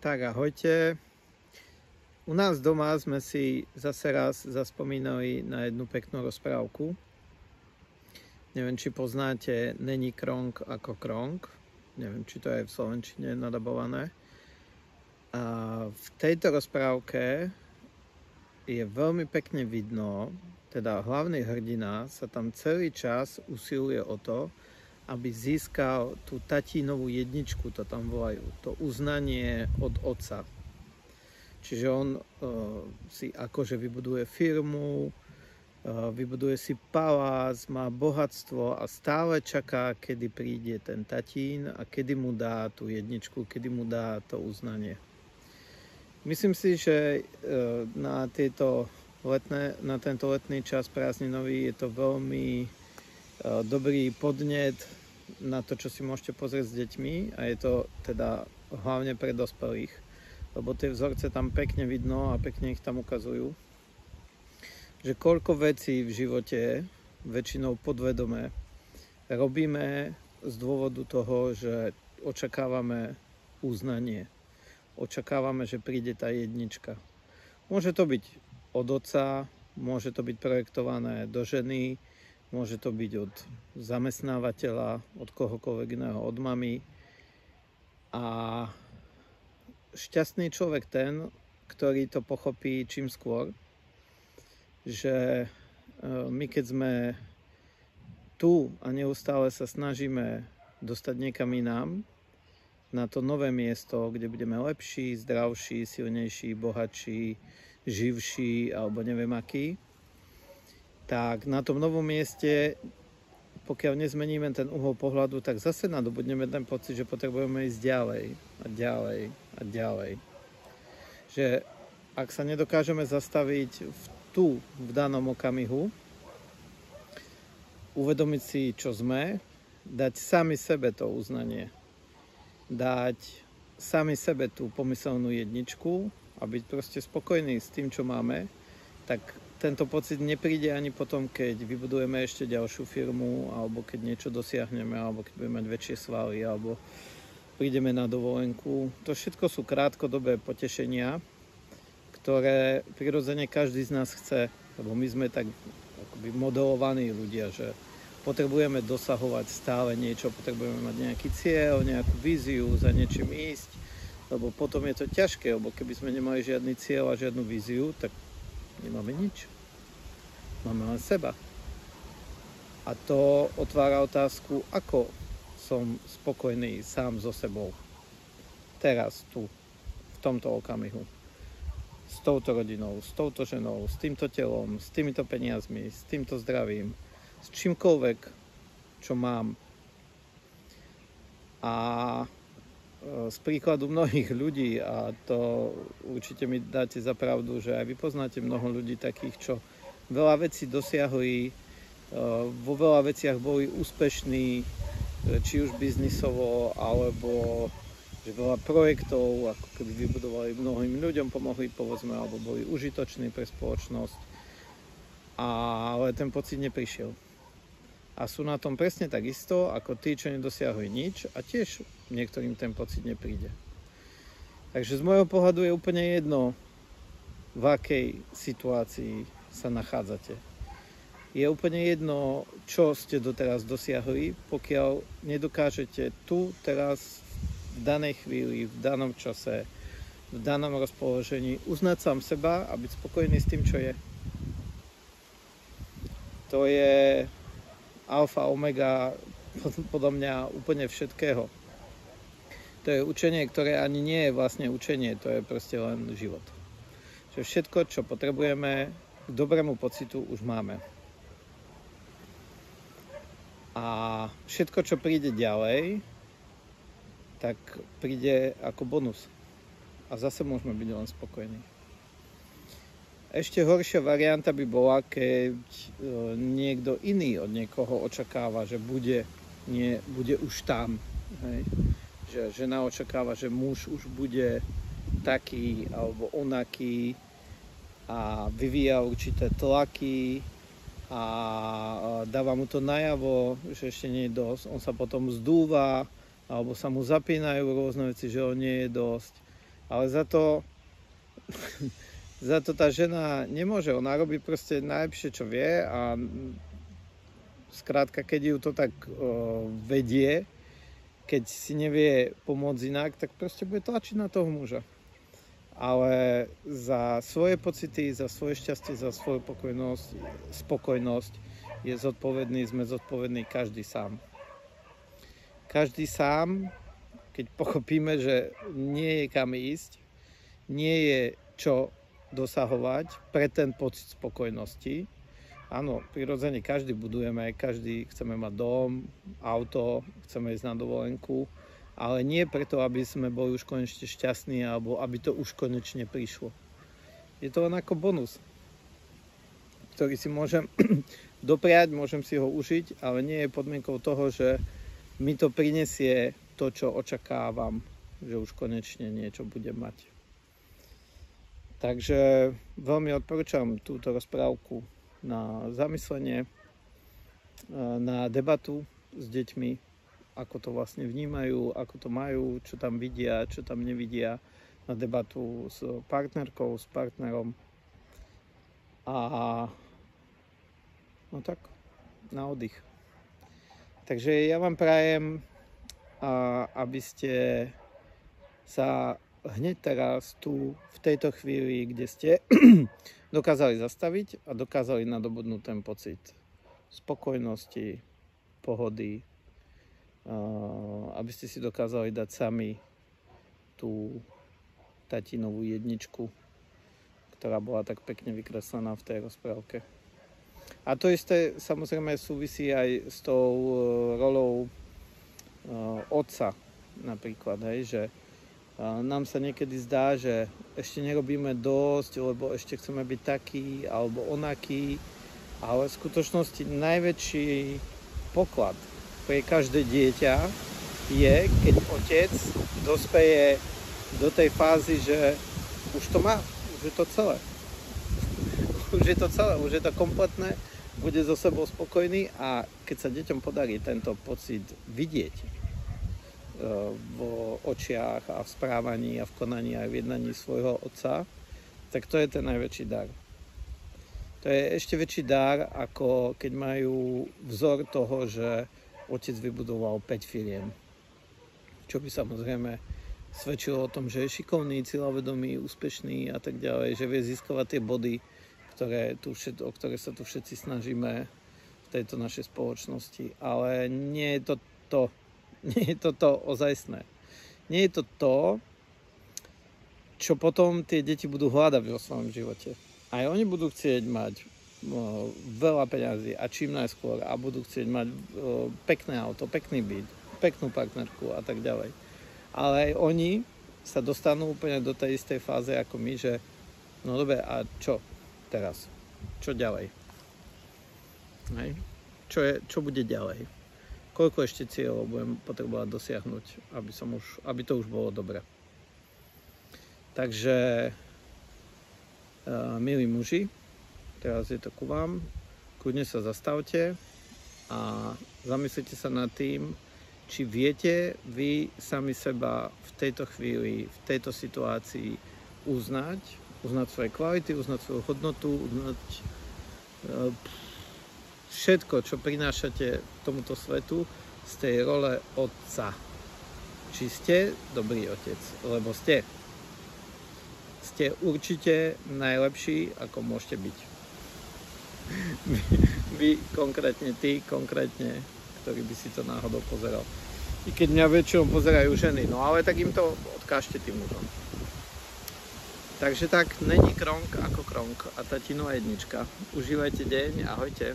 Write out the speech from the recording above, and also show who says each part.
Speaker 1: Tak ahojte. U nás doma sme si zase raz zaspomínali na jednu peknú rozprávku. Neviem, či poznáte Není krong ako krong. Neviem, či to je v slovenčine nadabované. A v tejto rozprávke je veľmi pekne vidno, teda hlavný hrdina sa tam celý čas usiluje o to, aby získal tú tatínovú jedničku, to tam volajú, to uznanie od otca. Čiže on si akože vybuduje firmu, vybuduje si palác, má bohatstvo a stále čaká, kedy príde ten tatín a kedy mu dá tú jedničku, kedy mu dá to uznanie. Myslím si, že na tento letný čas prázdninový je to veľmi dobrý podnet na to, čo si môžete pozrieť s deťmi, a je to teda hlavne pre dospelých, lebo tie vzorce tam pekne vidno a pekne ich tam ukazujú, že koľko vecí v živote, väčšinou podvedome, robíme z dôvodu toho, že očakávame uznanie, očakávame, že príde tá jednička. Môže to byť od otca, môže to byť projektované do ženy, môže to byť od zamestnávateľa, od kohokoľvek iného, od mamy. A šťastný človek ten, ktorý to pochopí čím skôr, že my keď sme tu a neustále sa snažíme dostať niekam inám, na to nové miesto, kde budeme lepší, zdravší, silnejší, bohatší, živší alebo neviem aký, tak na tom novom mieste, pokiaľ nezmeníme ten uhol pohľadu, tak zase nadobudneme ten pocit, že potrebujeme ísť ďalej a ďalej a ďalej. Že ak sa nedokážeme zastaviť v danom okamihu, uvedomiť si, čo sme, dať sami sebe to uznanie, dať sami sebe tú pomyselnú jedničku a byť proste spokojný s tým, čo máme, tak tento pocit nepríde ani potom, keď vybudujeme ešte ďalšiu firmu, alebo keď niečo dosiahneme, alebo keď budeme mať väčšie svaly, alebo prídeme na dovolenku. To všetko sú krátkodobé potešenia, ktoré prirodzene každý z nás chce, lebo my sme tak akoby modelovaní ľudia, že potrebujeme dosahovať stále niečo, potrebujeme mať nejaký cieľ, nejakú víziu, za niečím ísť, lebo potom je to ťažké, lebo keby sme nemali žiadny cieľ a žiadnu víziu, tak nemáme nič. Máme len seba. A to otvára otázku, ako som spokojný sám so sebou. Teraz, tu, v tomto okamihu. S touto rodinou, s touto ženou, s týmto telom, s týmito peniazmi, s týmto zdravím, s čímkoľvek, čo mám. A z príkladu mnohých ľudí, a to určite mi dáte za pravdu, že aj vy poznáte mnoho ľudí takých, čo veľa vecí dosiahli, vo veľa veciach boli úspešní, či už biznisovo, alebo že veľa projektov, ako keby vybudovali mnohým ľuďom, pomohli, povedzme, alebo boli užitoční pre spoločnosť, ale ten pocit neprišiel. A sú na tom presne tak isto, ako tí, čo nedosiahli nič, a tiež niektorým ten pocit nepríde. Takže z môjho pohľadu je úplne jedno, v akej situácii sa nachádzate. Je úplne jedno, čo ste doteraz dosiahli, pokiaľ nedokážete tu, teraz, v danej chvíli, v danom čase, v danom rozpoložení uznať sám seba a byť spokojný s tým, čo je. To je alfa, omega, podľa mňa úplne všetkého. To je učenie, ktoré ani nie je vlastne učenie, to je proste len život. Že všetko, čo potrebujeme k dobrému pocitu, už máme. A všetko, čo príde ďalej, tak príde ako bonus. A zase môžeme byť len spokojní. Ešte horšia varianta by bola, keď niekto iný od niekoho očakáva, že bude už tam. Hej? Že žena očakáva, že muž už bude taký alebo onaký a vyvíja určité tlaky a dáva mu to najavo, že ešte nie je dosť. On sa potom zdúva alebo sa mu zapínajú rôzne veci, že ho nie je dosť. Ale za to tá žena nemôže. Ona robí proste najlepšie, čo vie a skrátka, keď ju to tak vedie, keď si nevie pomôcť inak, tak proste bude tlačiť na toho muža. Ale za svoje pocity, za svoje šťastie, za svoju spokojnosť sme zodpovední každý sám. Každý sám, keď pochopíme, že nie je kam ísť, nie je čo dosahovať pre ten pocit spokojnosti. Áno, prirodzene každý budujeme, každý chceme mať dom, auto, chceme ísť na dovolenku, ale nie preto, aby sme boli už konečne šťastní alebo aby to už konečne prišlo. Je to len ako bonus, ktorý si môžem dopriať, môžem si ho užiť, ale nie je podmienkou toho, že mi to prinesie to, čo očakávam, že už konečne niečo budem mať. Takže veľmi odporúčam túto rozprávku na zamyslenie, na debatu s deťmi, ako to vlastne vnímajú, ako to majú, čo tam vidia, čo tam nevidia, na debatu s partnerkou, s partnerom a no tak, na oddych. Takže ja vám prajem, aby ste sa hneď teraz tu, v tejto chvíli, kde ste, dokázali zastaviť a dokázali nadobudnúť ten pocit spokojnosti, pohody, aby ste si dokázali dať sami tú tatinovú jedničku, ktorá bola tak pekne vykreslená v tej rozprávke. A to isté samozrejme súvisí aj s tou rolou otca napríklad, hej, že nám sa niekedy zdá, že ešte nerobíme dosť, lebo ešte chceme byť taký alebo onaký, ale v skutočnosti najväčší poklad pre každé dieťa je, keď otec dospeje do tej fázy, že už to má, už je to celé. Už je to celé, už je to kompletné, bude so sebou spokojný a keď sa deťom podarí tento pocit vidieť vo očiach a v správaní a v konaní a v jednaní svojho otca, tak to je ten najväčší dar. To je ešte väčší dar, ako keď majú vzor toho, že otec vybudoval 5 firiem. Čo by samozrejme svedčilo o tom, že je šikovný, cieľavedomý, úspešný a tak ďalej, že vie získavať tie body, o ktoré sa tu všetci snažíme v tejto našej spoločnosti. Ale nie je to to ozajstné. Nie je to to, čo potom tie deti budú hľadať vo svojom živote. Aj oni budú chcieť mať veľa peňazí a čím najskôr a budú chcieť mať pekné auto, pekný byt, peknú partnerku a tak ďalej. Ale aj oni sa dostanú úplne do tej istej fáze ako my, že no dobre, a čo teraz? Čo ďalej? Hej? Čo bude ďalej? Koľko ešte cieľov budem potrebovať dosiahnuť, aby to už bolo dobre. Takže milí muži, teraz je to ku vám, kľudne sa zastavte a zamyslite sa nad tým, či viete vy sami seba v tejto chvíli, v tejto situácii uznať svoje kvality, uznať svoju hodnotu, uznať všetko, čo prinášate tomuto svetu z tej role otca. Či ste dobrý otec, lebo ste určite najlepší, ako môžete byť. Vy konkrétne, ty konkrétne, ktorý by si to náhodou pozeral. I keď mňa väčšinou pozerajú ženy, no ale tak im to odkážte tým mužom. Takže tak, není kronk ako kronk a tatinová jednička. Užívajte deň, ahojte.